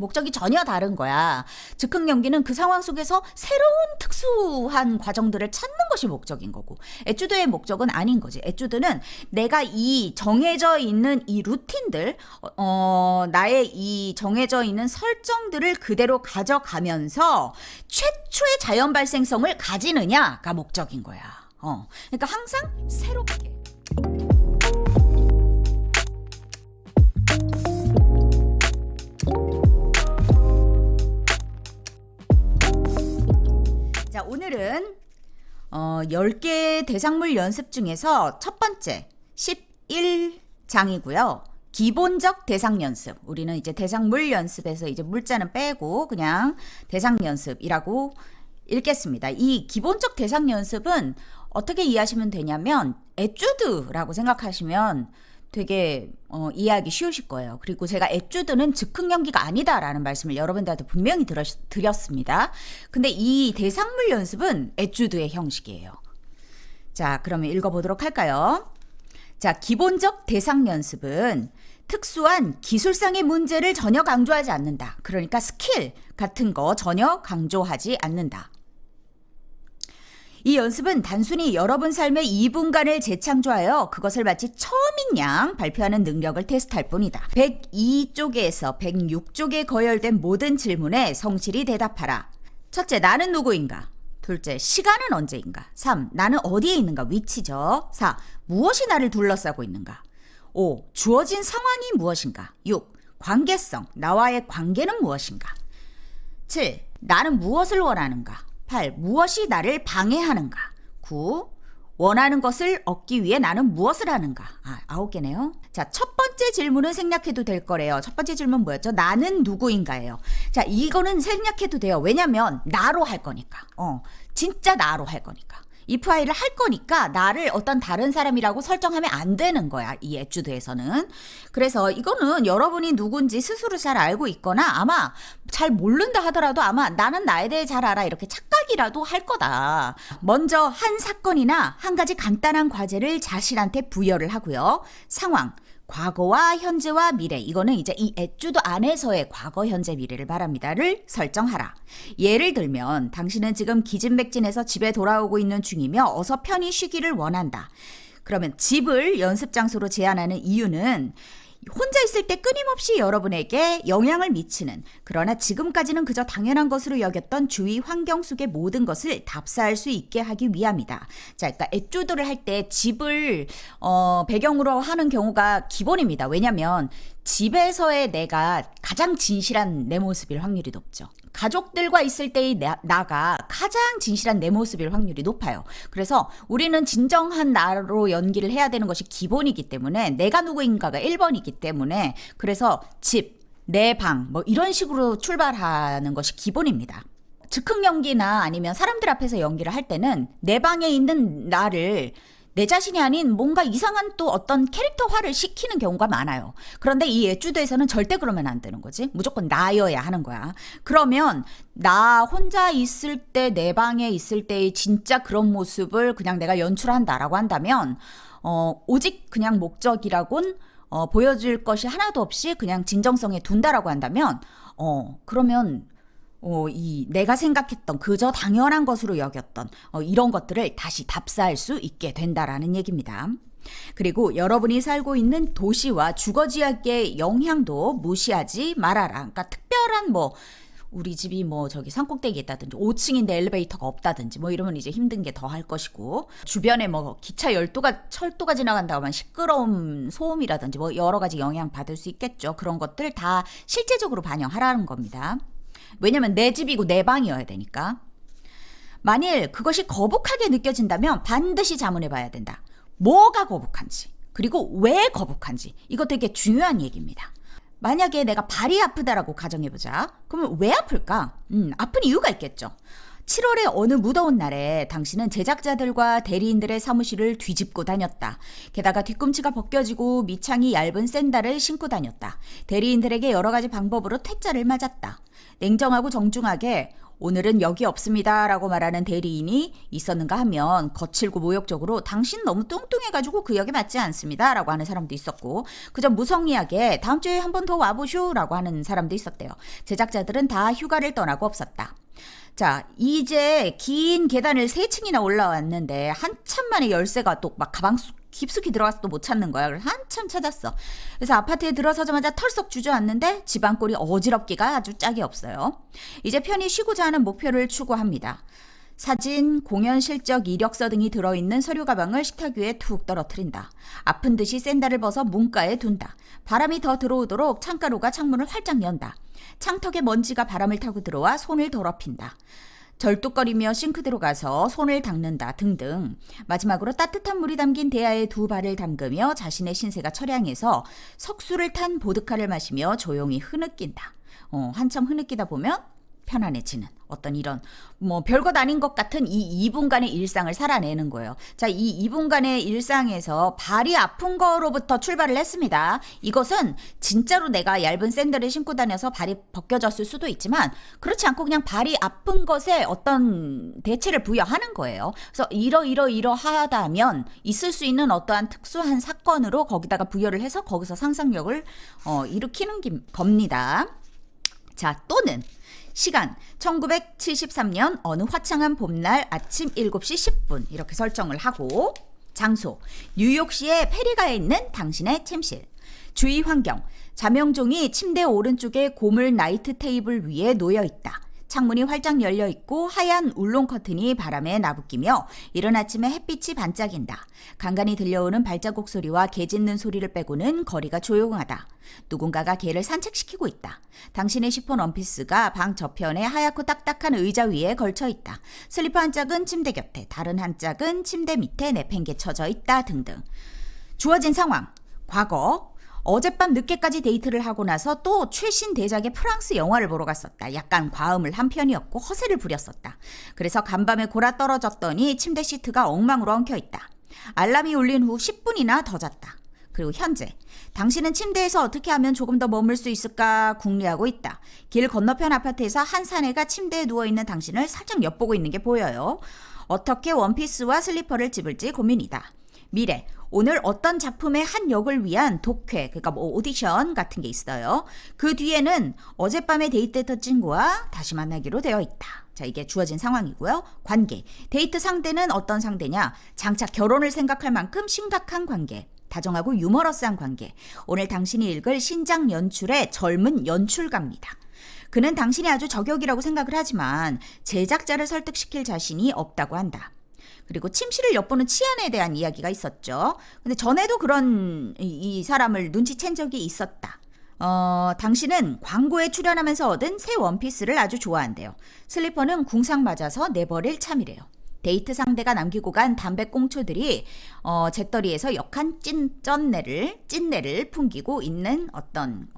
목적이 전혀 다른 거야. 즉흥 연기는 그 상황 속에서 새로운 특수한 과정들을 찾는 것이 목적인 거고, 에튜드의 목적은 아닌 거지. 에튜드는 내가 이 정해져 있는 이 루틴들, 나의 이 정해져 있는 설정들을 그대로 가져가면서 최초의 자연 발생성을 가지느냐가 목적인 거야. 그러니까 항상 새롭게. 자, 오늘은 10개 대상물 연습 중에서 첫 번째 11장이고요. 기본적 대상 연습. 우리는 이제 대상물 연습에서 이제 물자는 빼고 그냥 대상 연습이라고 읽겠습니다. 이 기본적 대상 연습은 어떻게 이해하시면 되냐면 에튜드라고 생각하시면 되게 이해하기 쉬우실 거예요. 그리고 제가 에튜드는 즉흥 연기가 아니다라는 말씀을 여러분들한테 분명히 드렸습니다. 근데 이 대상물 연습은 에튜드의 형식이에요. 자, 그러면 읽어보도록 할까요? 자, 기본적 대상 연습은 특수한 기술상의 문제를 전혀 강조하지 않는다. 그러니까 스킬 같은 거 전혀 강조하지 않는다. 이 연습은 단순히 여러분 삶의 2분간을 재창조하여 그것을 마치 처음인 양 발표하는 능력을 테스트할 뿐이다. 102쪽에서 106쪽에 거열된 모든 질문에 성실히 대답하라. 첫째, 나는 누구인가? 둘째, 시간은 언제인가? 3. 나는 어디에 있는가? 위치죠. 4. 무엇이 나를 둘러싸고 있는가? 5. 주어진 상황이 무엇인가? 6. 관계성, 나와의 관계는 무엇인가? 7. 나는 무엇을 원하는가? 8. 무엇이 나를 방해하는가? 9. 원하는 것을 얻기 위해 나는 무엇을 하는가? 9개네요. 자, 첫 번째 질문은 생략해도 될 거래요. 첫 번째 질문 뭐였죠? 나는 누구인가예요. 자, 이거는 생략해도 돼요. 왜냐면 나로 할 거니까. 진짜 나로 할 거니까. if I를 할 거니까 나를 어떤 다른 사람이라고 설정하면 안 되는 거야. 이 에튜드에서는. 그래서 이거는 여러분이 누군지 스스로 잘 알고 있거나 아마 잘 모른다 하더라도 아마 나는 나에 대해 잘 알아 이렇게 착각이라도 할 거다. 먼저 한 사건이나 한 가지 간단한 과제를 자신한테 부여를 하고요. 상황. 과거와 현재와 미래, 이거는 이제 이 에튜드 안에서의 과거, 현재, 미래를 말합니다를 설정하라. 예를 들면 당신은 지금 기진맥진해서 집에 돌아오고 있는 중이며 어서 편히 쉬기를 원한다. 그러면 집을 연습 장소로 제안하는 이유는 혼자 있을 때 끊임없이 여러분에게 영향을 미치는, 그러나 지금까지는 그저 당연한 것으로 여겼던 주위 환경 속의 모든 것을 답사할 수 있게 하기 위함이다. 자, 그러니까 에튜드를 할 때 집을 배경으로 하는 경우가 기본입니다. 왜냐면 집에서의 내가 가장 진실한 내 모습일 확률이 높죠. 가족들과 있을 때의 나가 가장 진실한 내 모습일 확률이 높아요. 그래서 우리는 진정한 나로 연기를 해야 되는 것이 기본이기 때문에 내가 누구인가가 1번이기 때문에 그래서 집, 내 방 뭐 이런 식으로 출발하는 것이 기본입니다. 즉흥 연기나 아니면 사람들 앞에서 연기를 할 때는 내 방에 있는 나를 내 자신이 아닌 뭔가 이상한 또 어떤 캐릭터화를 시키는 경우가 많아요. 그런데 이 에튜드에서는 절대 그러면 안 되는 거지. 무조건 나여야 하는 거야. 그러면 나 혼자 있을 때, 내 방에 있을 때의 진짜 그런 모습을 그냥 내가 연출한다라고 한다면 오직 그냥 목적이라곤 보여줄 것이 하나도 없이 그냥 진정성에 둔다라고 한다면 그러면 이 내가 생각했던 그저 당연한 것으로 여겼던 이런 것들을 다시 답사할 수 있게 된다라는 얘기입니다. 그리고 여러분이 살고 있는 도시와 주거지역의 영향도 무시하지 말아라. 그러니까 특별한 우리 집이 저기 산꼭대기에 있다든지 5층인데 엘리베이터가 없다든지 이러면 이제 힘든 게 더 할 것이고, 주변에 기차 철도가 지나간다고 하면 시끄러운 소음이라든지 여러 가지 영향 받을 수 있겠죠. 그런 것들 다 실제적으로 반영하라는 겁니다. 왜냐면 내 집이고 내 방이어야 되니까. 만일 그것이 거북하게 느껴진다면 반드시 자문해 봐야 된다. 뭐가 거북한지, 그리고 왜 거북한지. 이거 되게 중요한 얘기입니다. 만약에 내가 발이 아프다라고 가정해보자. 그러면 왜 아플까? 아픈 이유가 있겠죠. 7월의 어느 무더운 날에 당신은 제작자들과 대리인들의 사무실을 뒤집고 다녔다. 게다가 뒤꿈치가 벗겨지고 밑창이 얇은 샌들을 신고 다녔다. 대리인들에게 여러 가지 방법으로 퇴짜를 맞았다. 냉정하고 정중하게 오늘은 여기 없습니다 라고 말하는 대리인이 있었는가 하면 거칠고 모욕적으로 당신 너무 뚱뚱해가지고 그 역에 맞지 않습니다 라고 하는 사람도 있었고, 그저 무성의하게 다음 주에 한 번 더 와보쇼 라고 하는 사람도 있었대요. 제작자들은 다 휴가를 떠나고 없었다. 자, 이제 긴 계단을 3층이나 올라왔는데 한참 만에 열쇠가 또 막 가방 깊숙이 들어가서 또 못 찾는 거야. 그래서 한참 찾았어. 그래서 아파트에 들어서자마자 털썩 주저앉는데 집안꼴이 어지럽기가 아주 짝이 없어요. 이제 편히 쉬고자 하는 목표를 추구합니다. 사진, 공연 실적, 이력서 등이 들어있는 서류 가방을 식탁 위에 툭 떨어뜨린다. 아픈 듯이 샌들을 벗어 문가에 둔다. 바람이 더 들어오도록 창가로가 창문을 활짝 연다. 창턱에 먼지가 바람을 타고 들어와 손을 더럽힌다. 절뚝거리며 싱크대로 가서 손을 닦는다 등등. 마지막으로 따뜻한 물이 담긴 대야에 두 발을 담그며 자신의 신세가 처량해서 석수를 탄 보드카를 마시며 조용히 흐느낀다. 한참 흐느끼다 보면 편안해지는 어떤 이런 별것 아닌 것 같은 이 2분간의 일상을 살아내는 거예요. 자, 이 2분간의 일상에서 발이 아픈 거로부터 출발을 했습니다. 이것은 진짜로 내가 얇은 샌들을 신고 다녀서 발이 벗겨졌을 수도 있지만 그렇지 않고 그냥 발이 아픈 것에 어떤 대체를 부여하는 거예요. 그래서 이러하다면 있을 수 있는 어떠한 특수한 사건으로 거기다가 부여를 해서 거기서 상상력을 일으키는 겁니다. 자, 또는 시간 1973년 어느 화창한 봄날 아침 7시 10분 이렇게 설정을 하고, 장소 뉴욕시의 페리가에 있는 당신의 침실, 주의 환경 자명종이 침대 오른쪽에 고물 나이트 테이블 위에 놓여 있다. 창문이 활짝 열려 있고 하얀 울롱 커튼이 바람에 나부끼며 이른 아침에 햇빛이 반짝인다. 간간히 들려오는 발자국 소리와 개 짖는 소리를 빼고는 거리가 조용하다. 누군가가 개를 산책시키고 있다. 당신의 시폰 원피스가 방 저편에 하얗고 딱딱한 의자 위에 걸쳐 있다. 슬리퍼 한 짝은 침대 곁에, 다른 한 짝은 침대 밑에 내팽개쳐져 있다 등등. 주어진 상황, 과거. 어젯밤 늦게까지 데이트를 하고 나서 또 최신 대작의 프랑스 영화를 보러 갔었다. 약간 과음을 한 편이었고 허세를 부렸었다. 그래서 간밤에 골아 떨어졌더니 침대 시트가 엉망으로 엉켜있다. 알람이 울린 후 10분이나 더 잤다. 그리고 현재 당신은 침대에서 어떻게 하면 조금 더 머물 수 있을까 궁리하고 있다. 길 건너편 아파트에서 한 사내가 침대에 누워있는 당신을 살짝 엿보고 있는 게 보여요. 어떻게 원피스와 슬리퍼를 집을지 고민이다. 미래, 오늘 어떤 작품의 한 역을 위한 독회, 그러니까 오디션 같은 게 있어요. 그 뒤에는 어젯밤에 데이트했던 친구와 다시 만나기로 되어 있다. 자, 이게 주어진 상황이고요. 관계, 데이트 상대는 어떤 상대냐? 장차 결혼을 생각할 만큼 심각한 관계. 다정하고 유머러스한 관계. 오늘 당신이 읽을 신작 연출의 젊은 연출가입니다. 그는 당신이 아주 저격이라고 생각을 하지만 제작자를 설득시킬 자신이 없다고 한다. 그리고 침실을 엿보는 치안에 대한 이야기가 있었죠. 근데 전에도 그런 이 사람을 눈치챈 적이 있었다. 당신은 광고에 출연하면서 얻은 새 원피스를 아주 좋아한대요. 슬리퍼는 궁상 맞아서 내버릴 참이래요. 데이트 상대가 남기고 간 담배꽁초들이 잿더리에서 역한 찐내를 풍기고 있는 어떤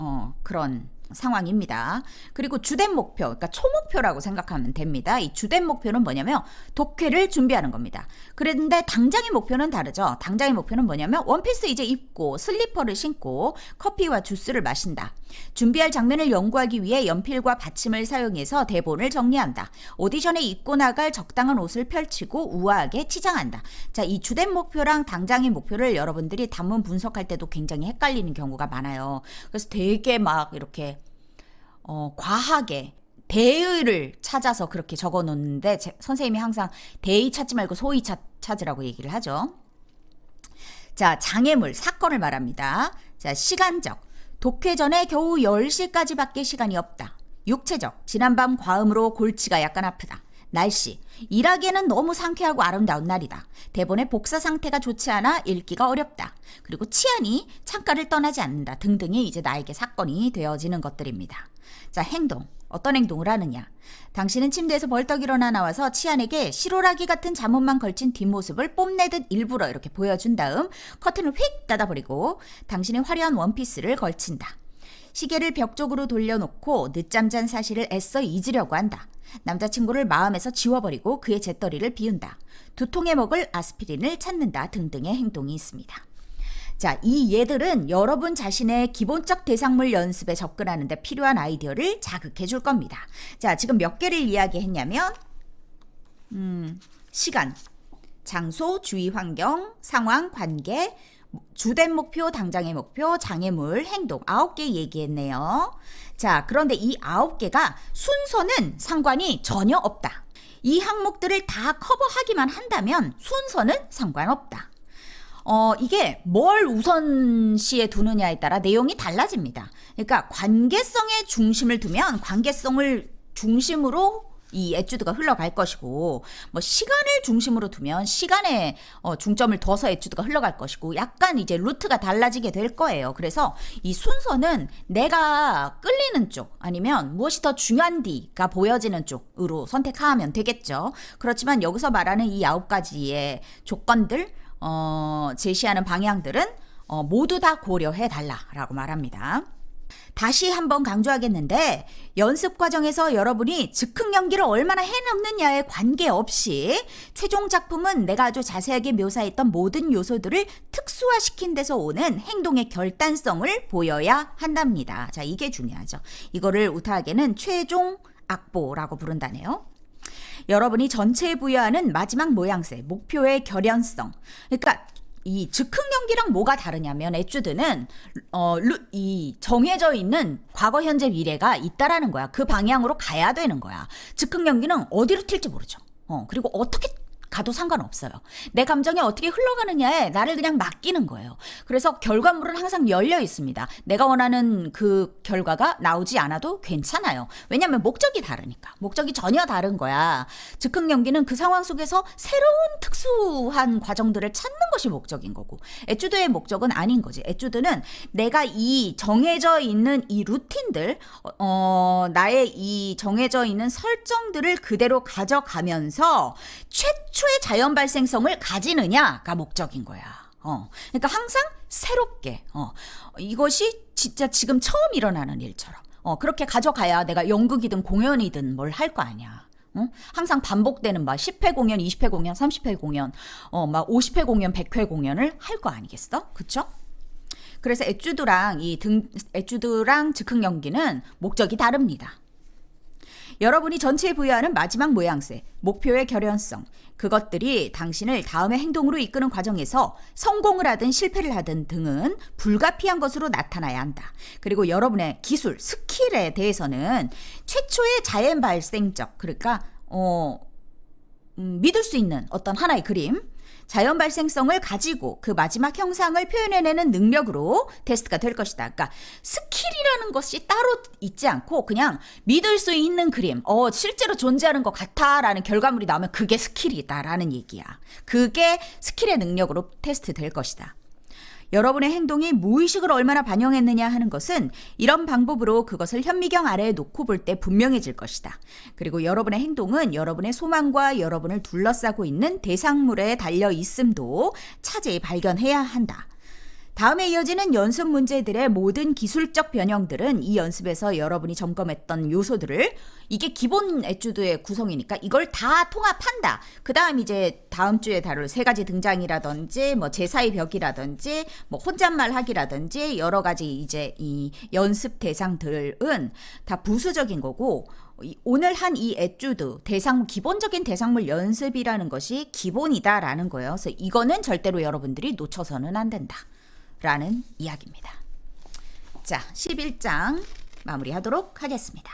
그런 상황입니다. 그리고 주된 목표, 그러니까 초목표라고 생각하면 됩니다. 이 주된 목표는 뭐냐면 독회를 준비하는 겁니다. 그런데 당장의 목표는 다르죠. 당장의 목표는 뭐냐면 원피스 이제 입고 슬리퍼를 신고 커피와 주스를 마신다. 준비할 장면을 연구하기 위해 연필과 받침을 사용해서 대본을 정리한다. 오디션에 입고 나갈 적당한 옷을 펼치고 우아하게 치장한다. 자, 이 주된 목표랑 당장의 목표를 여러분들이 단문 분석할 때도 굉장히 헷갈리는 경우가 많아요. 그래서 되게 막 이렇게 과하게 대의를 찾아서 그렇게 적어 놓는데 선생님이 항상 대의 찾지 말고 소의 찾으라고 얘기를 하죠. 자, 장애물, 사건을 말합니다. 자, 시간적. 독회 전에 겨우 10시까지밖에 시간이 없다. 육체적. 지난밤 과음으로 골치가 약간 아프다. 날씨. 일하기에는 너무 상쾌하고 아름다운 날이다. 대본의 복사 상태가 좋지 않아 읽기가 어렵다. 그리고 치안이 창가를 떠나지 않는다. 등등이 이제 나에게 사건이 되어지는 것들입니다. 자, 행동. 어떤 행동을 하느냐. 당신은 침대에서 벌떡 일어나 나와서 치안에게 실오라기 같은 잠옷만 걸친 뒷모습을 뽐내듯 일부러 이렇게 보여준 다음 커튼을 휙 닫아버리고 당신의 화려한 원피스를 걸친다. 시계를 벽 쪽으로 돌려놓고 늦잠 잔 사실을 애써 잊으려고 한다. 남자친구를 마음에서 지워버리고 그의 잿더리를 비운다. 두통에 먹을 아스피린을 찾는다 등등의 행동이 있습니다. 자, 이 예들은 여러분 자신의 기본적 대상물 연습에 접근하는데 필요한 아이디어를 자극해 줄 겁니다. 자, 지금 몇 개를 이야기했냐면 시간, 장소, 주위 환경, 상황, 관계, 주된 목표, 당장의 목표, 장애물, 행동 9개 얘기했네요. 자, 그런데 이 9개가 순서는 상관이 전혀 없다. 이 항목들을 다 커버하기만 한다면 순서는 상관없다. 이게 뭘 우선시에 두느냐에 따라 내용이 달라집니다. 그러니까 관계성에 중심을 두면 관계성을 중심으로 이 에튜드가 흘러갈 것이고, 뭐 시간을 중심으로 두면 시간에 중점을 둬서 에튜드가 흘러갈 것이고, 약간 이제 루트가 달라지게 될 거예요. 그래서 이 순서는 내가 끌리는 쪽 아니면 무엇이 더 중요한디가 보여지는 쪽으로 선택하면 되겠죠. 그렇지만 여기서 말하는 이 9가지의 조건들, 제시하는 방향들은 모두 다 고려해 달라라고 말합니다. 다시 한번 강조하겠는데 연습 과정에서 여러분이 즉흥 연기를 얼마나 해넘느냐에 관계없이 최종 작품은 내가 아주 자세하게 묘사했던 모든 요소들을 특수화시킨 데서 오는 행동의 결단성을 보여야 한답니다. 자, 이게 중요하죠. 이거를 우타하게는 최종 악보라고 부른다네요. 여러분이 전체에 부여하는 마지막 모양새, 목표의 결연성. 그러니까 이 즉흥 연기랑 뭐가 다르냐면 에튜드는 이 정해져 있는 과거, 현재, 미래가 있다라는 거야. 그 방향으로 가야 되는 거야. 즉흥 연기는 어디로 튈지 모르죠. 그리고 어떻게 가도 상관없어요. 내 감정이 어떻게 흘러가느냐에 나를 그냥 맡기는 거예요. 그래서 결과물은 항상 열려 있습니다. 내가 원하는 그 결과가 나오지 않아도 괜찮아요. 왜냐하면 목적이 다르니까. 목적이 전혀 다른 거야. 즉흥 연기는 그 상황 속에서 새로운 특수한 과정들을 찾는 것이 목적인 거고, 에튜드의 목적은 아닌 거지. 에튜드는 내가 이 정해져 있는 이 루틴들, 나의 이 정해져 있는 설정들을 그대로 가져가면서 최초의 자연 발생성을 가지느냐가 목적인 거야. 그러니까 항상 새롭게, 이것이 진짜 지금 처음 일어나는 일처럼, 그렇게 가져가야 내가 연극이든 공연이든 뭘 할 거 아니야. 항상 반복되는 막 10회 공연, 20회 공연, 30회 공연, 막 50회 공연, 100회 공연을 할 거 아니겠어? 그쵸? 그래서 에튜드랑 즉흥 연기는 목적이 다릅니다. 여러분이 전체에 부여하는 마지막 모양새, 목표의 결연성, 그것들이 당신을 다음의 행동으로 이끄는 과정에서 성공을 하든 실패를 하든 등은 불가피한 것으로 나타나야 한다. 그리고 여러분의 기술, 스킬에 대해서는 최초의 자연 발생적, 그러니까 믿을 수 있는 어떤 하나의 그림, 자연 발생성을 가지고 그 마지막 형상을 표현해내는 능력으로 테스트가 될 것이다. 그러니까 스킬이라는 것이 따로 있지 않고 그냥 믿을 수 있는 그림, 실제로 존재하는 것 같아라는 결과물이 나오면 그게 스킬이다라는 얘기야. 그게 스킬의 능력으로 테스트 될 것이다. 여러분의 행동이 무의식을 얼마나 반영했느냐 하는 것은 이런 방법으로 그것을 현미경 아래에 놓고 볼 때 분명해질 것이다. 그리고 여러분의 행동은 여러분의 소망과 여러분을 둘러싸고 있는 대상물에 달려 있음도 차제히 발견해야 한다. 다음에 이어지는 연습 문제들의 모든 기술적 변형들은 이 연습에서 여러분이 점검했던 요소들을, 이게 기본 에튜드의 구성이니까 이걸 다 통합한다. 그 다음 이제 다음 주에 다룰 3가지 등장이라든지 뭐 제사의 벽이라든지 뭐 혼잣말 하기라든지 여러 가지 이제 이 연습 대상들은 다 부수적인 거고, 오늘 한 이 에튜드 기본적인 대상물 연습이라는 것이 기본이다라는 거예요. 그래서 이거는 절대로 여러분들이 놓쳐서는 안 된다 라는 이야기입니다. 자, 11장 마무리하도록 하겠습니다.